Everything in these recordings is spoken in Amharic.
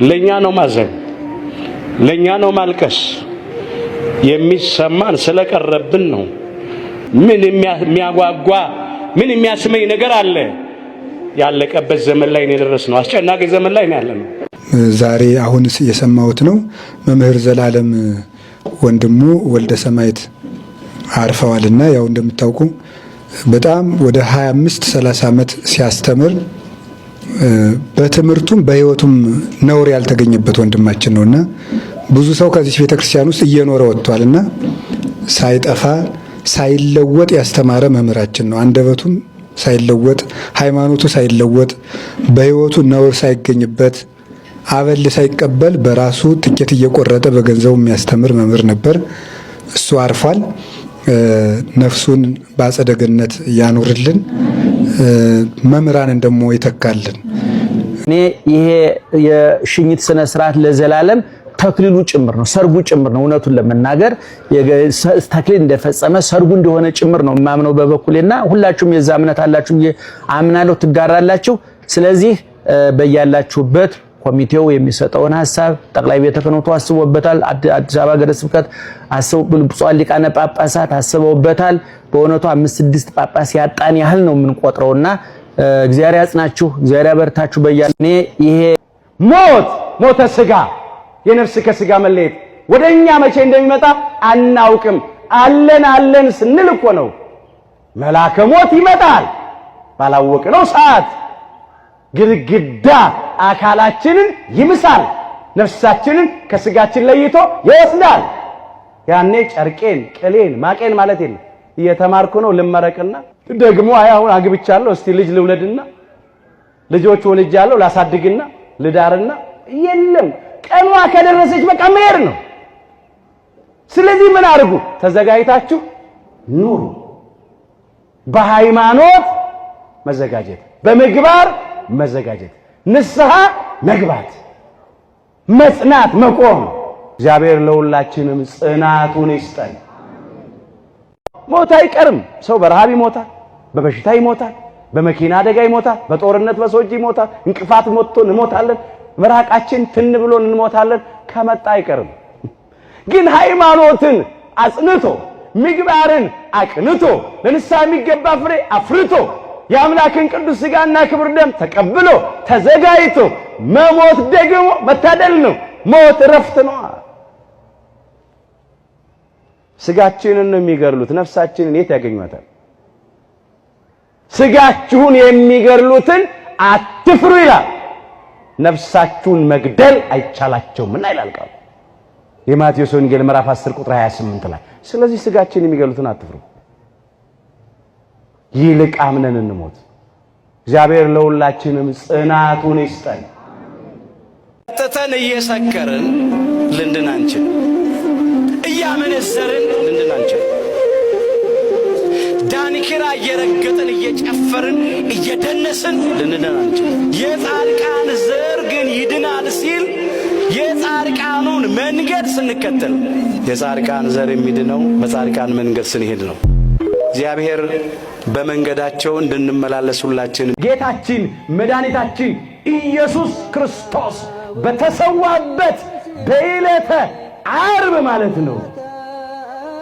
ለኛ ነው ማዘን፣ ለኛ ነው ማልቀስ። የሚሰማን ስለቀረብን ነው። ምን የሚያጓጓ ምን የሚያስመኝ ነገር አለ? ያለቀበት ዘመን ላይ ነው የደረስነው። አስጨናቂ ዘመን ላይ ነው ያለነው። ዛሬ አሁን የሰማሁት ነው መምህር ዘላለም ወንድሙ ወልደ ሰማዕት አርፈዋልና ያው እንደምታውቁ በጣም ወደ 25-30 ዓመት ሲያስተምር በትምህርቱም በህይወቱም ነውር ያልተገኘበት ወንድማችን ነውና ብዙ ሰው ከዚህ ቤተክርስቲያን ውስጥ እየኖረ ወጥቷልና ሳይጠፋ ሳይለወጥ ያስተማረ መምህራችን ነው። አንደበቱም ሳይለወጥ ሃይማኖቱ ሳይለወጥ በህይወቱ ነውር ሳይገኝበት አበል ሳይቀበል በራሱ ትኬት እየቆረጠ በገንዘቡ የሚያስተምር መምህር ነበር። እሱ አርፏል። ነፍሱን በአጸደ ገነት ያኑርልን፣ መምህራንን ደግሞ ይተካልን። እኔ ይሄ የሽኝት ስነ ስርዓት ለዘላለም ተክሊሉ ጭምር ነው፣ ሰርጉ ጭምር ነው። እውነቱን ለመናገር ተክሊል እንደፈጸመ ሰርጉ እንደሆነ ጭምር ነው ማምነው በበኩሌና ሁላችሁም የዛ እምነት አላችሁ አምናለሁ፣ ትጋራላችሁ። ስለዚህ በያላችሁበት ኮሚቴው የሚሰጠውን ሐሳብ ጠቅላይ ቤተ ክህነቱ አስቦበታል። አዲስ አበባ ሀገረ ስብከት ብፁዓን ሊቃነ ጳጳሳት አስበውበታል። በእውነቱ 5-6 ጳጳስ ያጣን ያህል ነው የምንቆጥረውና እግዚአብሔር ያጽናችሁ፣ እግዚአብሔር ያበርታችሁ። በያኔ ይሄ ሞተ ስጋ የነፍስ ከስጋ መለየት ወደኛ መቼ እንደሚመጣ አናውቅም። አለን ስንል እኮ ነው መልአከ ሞት ይመጣል ባላወቅነው ሰዓት። ግድግዳ አካላችንን ይምሳል፣ ነፍሳችንን ከስጋችን ለይቶ ይወስዳል። ያኔ ጨርቄን ቅሌን ማቄን ማለት የለም። እየተማርኩ ነው ልመረቅና ደግሞ አሁን አግብቻለሁ እስቲ ልጅ ልውለድና ልጆች ወልጃለሁ ላሳድግና ልዳርና የለም። ቀኗ ከደረሰች በቃ መሄድ ነው። ስለዚህ ምን አድርጉ? ተዘጋጅታችሁ ኑሩ። በሃይማኖት መዘጋጀት፣ በምግባር መዘጋጀት፣ ንስሐ መግባት፣ መጽናት፣ መቆም። እግዚአብሔር ለሁላችንም ጽናቱን ይስጠን። ሞት አይቀርም። ሰው በረሃብ ይሞታል፣ በበሽታ ይሞታል፣ በመኪና አደጋ ይሞታል፣ በጦርነት በሰዎች ይሞታል፣ እንቅፋት ሞቶ እንሞታለን፣ መራቃችን ትን ብሎን እንሞታለን። ከመጣ አይቀርም። ግን ሃይማኖትን አጽንቶ ምግባርን አቅንቶ ለንስሐ የሚገባ ፍሬ አፍርቶ የአምላክን ቅዱስ ሥጋና ክብር ደም ተቀብሎ ተዘጋጅቶ መሞት ደግሞ መታደል ነው። ሞት እረፍት ነው። ስጋችንን ነው የሚገድሉት፣ ነፍሳችንን የት ያገኟታል? ስጋችሁን የሚገድሉትን አትፍሩ ይላል። ነፍሳችሁን መግደል አይቻላቸውምና ይላል ቃሉ የማቴዎስ ወንጌል ምዕራፍ 10 ቁጥር 28 ላይ። ስለዚህ ስጋችንን የሚገድሉትን አትፍሩ፣ ይልቅ አምነን እንሞት። እግዚአብሔር ለሁላችንም ጽናቱን ይስጠን። ተተን እየሰከርን ልንድን አንችል፣ እያመነዘርን ልንድን አንችል፣ ዳንኪራ እየረገጥን እየጨፈርን እየደነስን ልንድን አንችል። የጻድቃን ዘር ግን ይድናል ሲል የጻድቃኑን መንገድ ስንከተል፣ የጻድቃን ዘር የሚድነው በጻድቃን መንገድ ስንሄድ ነው። እግዚአብሔር በመንገዳቸው እንድንመላለስ ሁላችን ጌታችን መድኃኒታችን ኢየሱስ ክርስቶስ በተሰዋበት በዕለተ ዓርብ ማለት ነው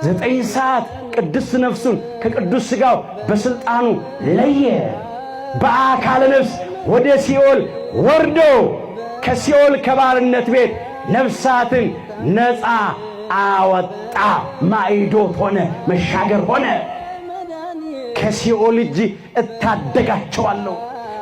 9 ሰዓት ቅዱስ ነፍሱን ከቅዱስ ሥጋው በስልጣኑ ለየ። በአካለ ነፍስ ወደ ሲኦል ወርዶ ከሲኦል ከባርነት ቤት ነፍሳትን ነፃ አወጣ። ማዕዶት ሆነ፣ መሻገር ሆነ። ከሲኦል እጅ እታደጋቸዋለሁ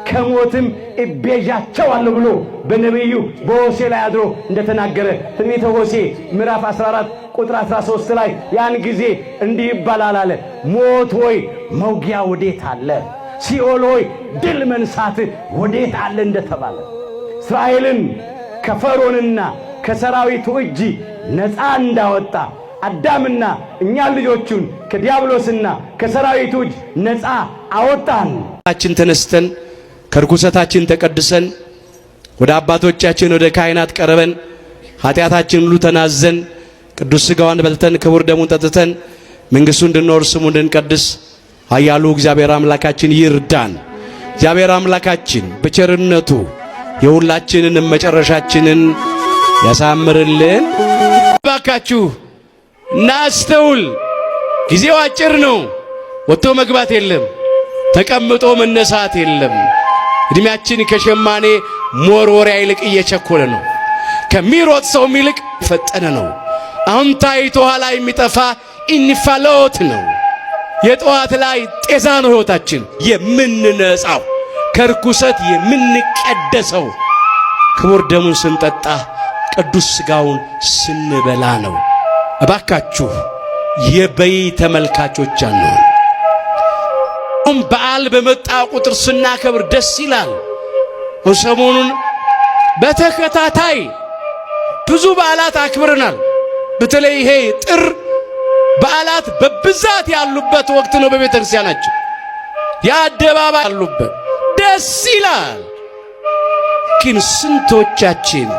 ከሞትም እቤዣቸዋለሁ ብሎ በነቢዩ በሆሴዕ ላይ አድሮ እንደተናገረ ትንቢተ ሆሴዕ ምዕራፍ 14 ቁጥር 13 ላይ ያን ጊዜ እንዲህ ይባላል አለ፣ ሞት ሆይ መውጊያ ወዴት አለ? ሲኦል ሆይ ድል መንሳት ወዴት አለ እንደተባለ እስራኤልን ከፈርዖንና ከሰራዊቱ እጅ ነፃ እንዳወጣ አዳምና እኛ ልጆቹን ከዲያብሎስና ከሰራዊቱ እጅ ነፃ አወጣን። አችን ተነስተን ከርኩሰታችን ተቀድሰን ወደ አባቶቻችን ወደ ካህናት ቀርበን ኃጢአታችን ሁሉ ተናዘን ቅዱስ ሥጋውን በልተን ክቡር ደሙን ጠጥተን መንግሥቱን እንድንወርስ ስሙን እንድንቀድስ ኃያሉ እግዚአብሔር አምላካችን ይርዳን። እግዚአብሔር አምላካችን በቸርነቱ የሁላችንንም መጨረሻችንን ያሳምርልን። ባካችሁ እናስተውል። ጊዜው አጭር ነው። ወጥቶ መግባት የለም፣ ተቀምጦ መነሳት የለም። እድሜያችን ከሸማኔ መወርወሪያ ይልቅ እየቸኮለ ነው። ከሚሮጥ ሰው ይልቅ ፈጠነ ነው። አሁን ታይቶ ኋላ የሚጠፋ እንፋሎት ነው። የጠዋት ላይ ጤዛ ነው ሕይወታችን የምንነጻው፣ ከርኩሰት የምንቀደሰው ክቡር ደሙን ስንጠጣ ቅዱስ ሥጋውን ስንበላ ነው። እባካችሁ የበይ ተመልካቾች አንሆን። በዓል በመጣ ቁጥር ስናከብር ደስ ይላል። ሰሞኑን በተከታታይ ብዙ በዓላት አክብረናል። በተለይ ይሄ ጥር በዓላት በብዛት ያሉበት ወቅት ነው። በቤተ ክርስቲያናችን የአደባባይ ያሉበት ደስ ይላል። ግን ስንቶቻችን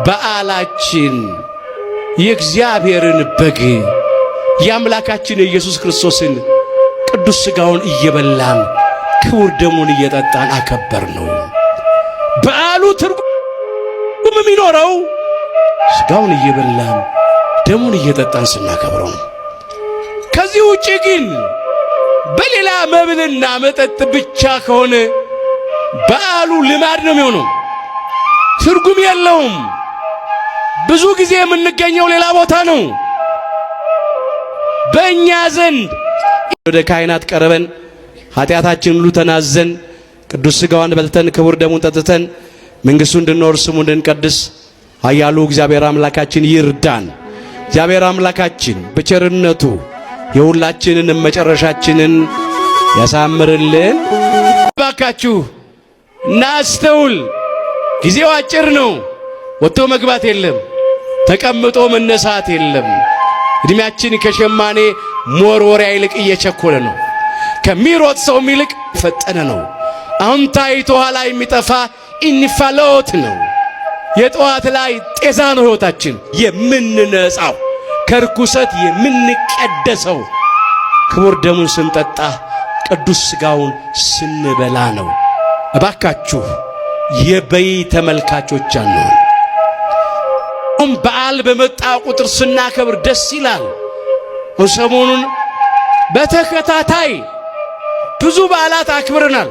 በዓላችን የእግዚአብሔርን በግ የአምላካችን የኢየሱስ ክርስቶስን ቅዱስ ሥጋውን እየበላን ክቡር ደሙን እየጠጣን አከበር ነው? በዓሉ ትርጉም የሚኖረው ሥጋውን እየበላን ደሙን እየጠጣን ስናከብረው ነው። ከዚህ ውጪ ግን በሌላ መብልና መጠጥ ብቻ ከሆነ በዓሉ ልማድ ነው የሚሆነው፣ ትርጉም የለውም። ብዙ ጊዜ የምንገኘው ሌላ ቦታ ነው። በእኛ ዘንድ ወደ ካህናት ቀርበን ኃጢአታችን ሁሉ ተናዘን ቅዱስ ሥጋውን በልተን ክቡር ደሙን ጠጥተን መንግሥቱን እንድንወርስ ስሙን እንድንቀድስ ኃያሉ እግዚአብሔር አምላካችን ይርዳን። እግዚአብሔር አምላካችን በቸርነቱ የሁላችንንም መጨረሻችንን ያሳምርልን። ባካችሁ እናስተውል። ጊዜው አጭር ነው። ወጥቶ መግባት የለም፣ ተቀምጦ መነሳት የለም። እድሜያችን ከሸማኔ መወርወሪያ ይልቅ እየቸኮለ ነው። ከሚሮጥ ሰው ይልቅ ፈጠነ ነው። አሁን ታይቶ ኋላ የሚጠፋ እንፋሎት ነው። የጠዋት ላይ ጤዛ ነው ሕይወታችን የምንነጻው፣ ከርኩሰት የምንቀደሰው ክቡር ደሙን ስንጠጣ ቅዱስ ሥጋውን ስንበላ ነው። እባካችሁ የበይ ተመልካቾች አንሆን። በዓል በመጣ ቁጥር ስናከብር ደስ ይላል። ሰሞኑን በተከታታይ ብዙ በዓላት አክብረናል።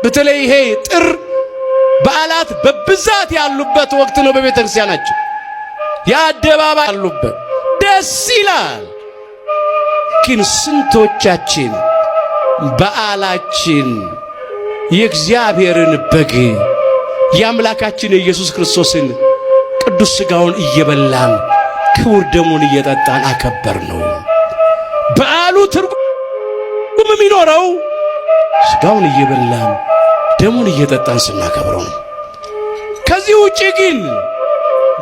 በተለይ ይሄ ጥር በዓላት በብዛት ያሉበት ወቅት ነው። በቤተ ክርስቲያናችን የአደባባይ ያሉበት ደስ ይላል። ግን ስንቶቻችን በዓላችን የእግዚአብሔርን በግ የአምላካችን የኢየሱስ ክርስቶስን ቅዱስ ሥጋውን እየበላን ክቡር ደሙን እየጠጣን አከበር ነው? በዓሉ ትርጉም የሚኖረው ሥጋውን እየበላን ደሙን እየጠጣን ስናከብረው ነው። ከዚህ ውጪ ግን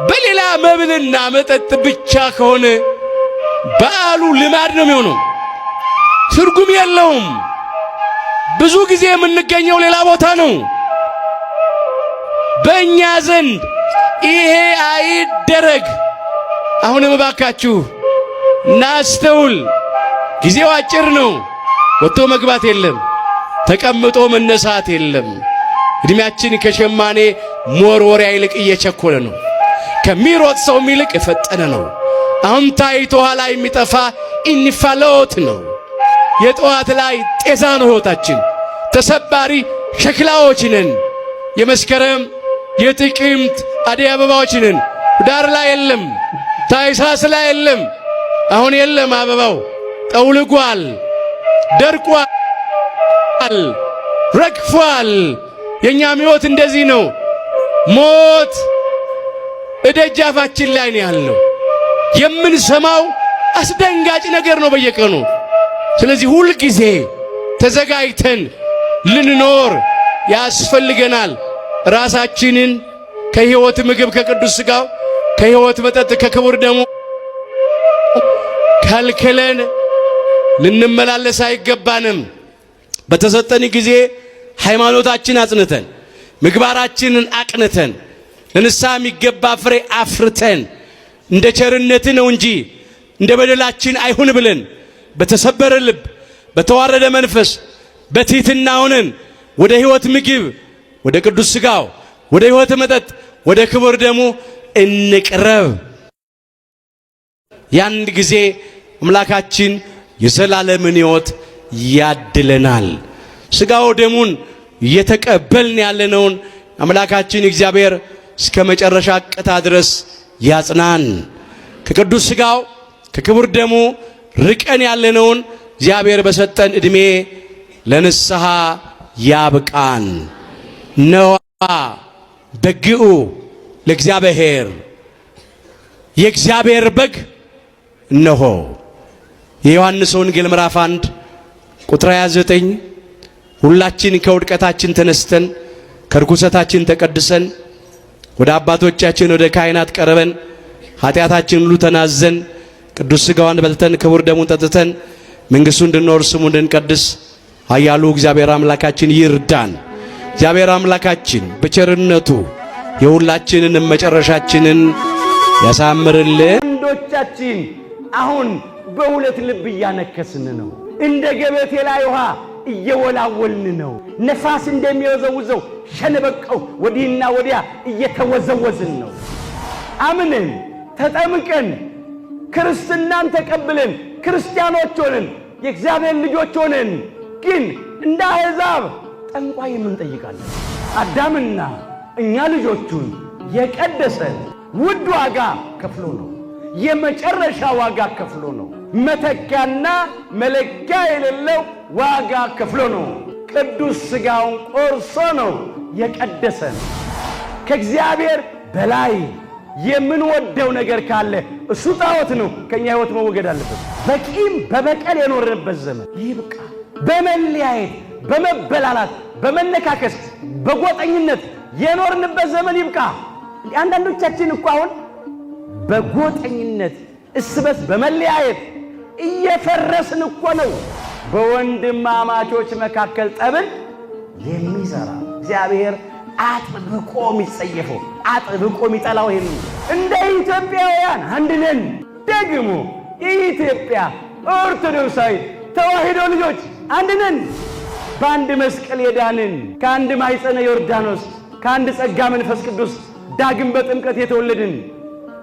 በሌላ መብልና መጠጥ ብቻ ከሆነ በዓሉ ልማድ ነው የሚሆነው፣ ትርጉም የለውም። ብዙ ጊዜ የምንገኘው ሌላ ቦታ ነው። በእኛ ዘንድ ይሄ አይደረግ። አሁንም እባካችሁ እናስተውል። ጊዜው አጭር ነው። ወጥቶ መግባት የለም፣ ተቀምጦ መነሳት የለም። እድሜያችን ከሸማኔ መወርወሪያ ይልቅ እየቸኮለ ነው። ከሚሮጥ ሰው ይልቅ የፈጠነ ነው። አሁን ታይቶ ኋላ የሚጠፋ እንፋሎት ነው። የጠዋት ላይ ጤዛ ነው ሕይወታችን። ተሰባሪ ሸክላዎች ነን። የመስከረም የጥቅምት አደይ አበባዎች ነን። ዳር ላይ የለም፣ ታኅሳስ ላይ የለም። አሁን የለም፣ አበባው ጠውልጓል፣ ደርቋል፣ ረግፏል። የኛም ሕይወት እንደዚህ ነው። ሞት እደጃፋችን ላይ ነው ያለው። የምንሰማው አስደንጋጭ ነገር ነው በየቀኑ። ስለዚህ ሁል ጊዜ ተዘጋጅተን ልንኖር ያስፈልገናል። ራሳችንን ከሕይወት ምግብ ከቅዱስ ሥጋው ከሕይወት መጠጥ ከክቡር ደሙ ከልክለን ልንመላለስ አይገባንም። በተሰጠን ጊዜ ሃይማኖታችን አጽንተን ምግባራችንን አቅንተን ለንስሐ የሚገባ ፍሬ አፍርተን እንደ ቸርነት ነው እንጂ እንደ በደላችን አይሁን ብለን በተሰበረ ልብ በተዋረደ መንፈስ በትሕትና ሆነን ወደ ሕይወት ምግብ ወደ ቅዱስ ሥጋው ወደ ሕይወት መጠጥ ወደ ክቡር ደሙ እንቅረብ። ያን ጊዜ አምላካችን የዘላለምን ሕይወት ያድለናል። ሥጋው ደሙን እየተቀበልን ያለነውን አምላካችን እግዚአብሔር እስከ መጨረሻ ቅታ ድረስ ያጽናን። ከቅዱስ ሥጋው ከክቡር ደሙ ርቀን ያለነውን እግዚአብሔር በሰጠን ዕድሜ ለንስሐ ያብቃን። ነዋ በግኡ ለእግዚአብሔር፣ የእግዚአብሔር በግ እነሆ። የዮሐንስ ወንጌል ምዕራፍ 1 ቁጥር 29 ሁላችን ከውድቀታችን ተነስተን ከርኩሰታችን ተቀድሰን ወደ አባቶቻችን ወደ ካህናት ቀርበን ኃጢአታችን ሁሉ ተናዘን ቅዱስ ሥጋውን በልተን ክቡር ደሙን ጠጥተን መንግሥቱን እንድንወርስ ስሙን እንድንቀድስ ኃያሉ እግዚአብሔር አምላካችን ይርዳን። እግዚአብሔር አምላካችን በቸርነቱ የሁላችንንም መጨረሻችንን ያሳምርልን። ወንዶቻችን አሁን በሁለት ልብ እያነከስን ነው። እንደ ገበቴ ላይ ውሃ እየወላወልን ነው። ነፋስ እንደሚወዘውዘው ሸንበቀው ወዲህና ወዲያ እየተወዘወዝን ነው። አምነን ተጠምቀን ክርስትናን ተቀብለን ክርስቲያኖች ሆነን የእግዚአብሔር ልጆች ሆነን ግን እንደ አሕዛብ ጠንቋይ እንጠይቃለን። አዳምና እኛ ልጆቹን የቀደሰን ውድ ዋጋ ከፍሎ ነው። የመጨረሻ ዋጋ ከፍሎ ነው። መተኪያና መለኪያ የሌለው ዋጋ ከፍሎ ነው። ቅዱስ ሥጋውን ቆርሶ ነው የቀደሰን። ከእግዚአብሔር በላይ የምንወደው ነገር ካለ እሱ ጣዖት ነው። ከኛ ሕይወት መወገድ አለበት። በቂም በበቀል የኖርንበት ዘመን ይብቃ። በመለያየት በመበላላት በመነካከስ በጎጠኝነት የኖርንበት ዘመን ይብቃ። አንዳንዶቻችን እኮ አሁን በጎጠኝነት እስበስ በመለያየት እየፈረስን እኮ ነው። በወንድማማቾች መካከል ጠብን የሚዘራ እግዚአብሔር አጥብቆ የሚጸየፈው አጥብቆ የሚጠላው ይሄን። እንደ ኢትዮጵያውያን አንድ ነን። ደግሞ የኢትዮጵያ ኦርቶዶክሳዊ ተዋሕዶ ልጆች አንድ ነን። በአንድ መስቀል የዳንን ከአንድ ማኅፀነ ዮርዳኖስ ከአንድ ጸጋ መንፈስ ቅዱስ ዳግም በጥምቀት የተወለድን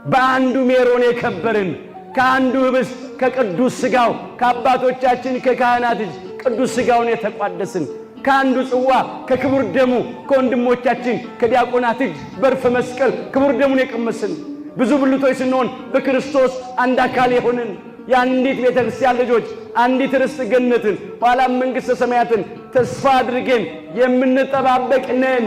በአንዱ ሜሮን የከበርን ከአንዱ ኅብስት ከቅዱስ ሥጋው ከአባቶቻችን ከካህናት እጅ ቅዱስ ሥጋውን የተቋደስን ከአንዱ ጽዋ ከክቡር ደሙ ከወንድሞቻችን ከዲያቆናት እጅ በርፈ መስቀል ክቡር ደሙን የቀመስን ብዙ ብልቶች ስንሆን በክርስቶስ አንድ አካል የሆንን የአንዲት ቤተ ክርስቲያን ልጆች አንዲት ርስት ገነትን ኋላም መንግሥተ ሰማያትን ተስፋ አድርገን የምንጠባበቅ ነን።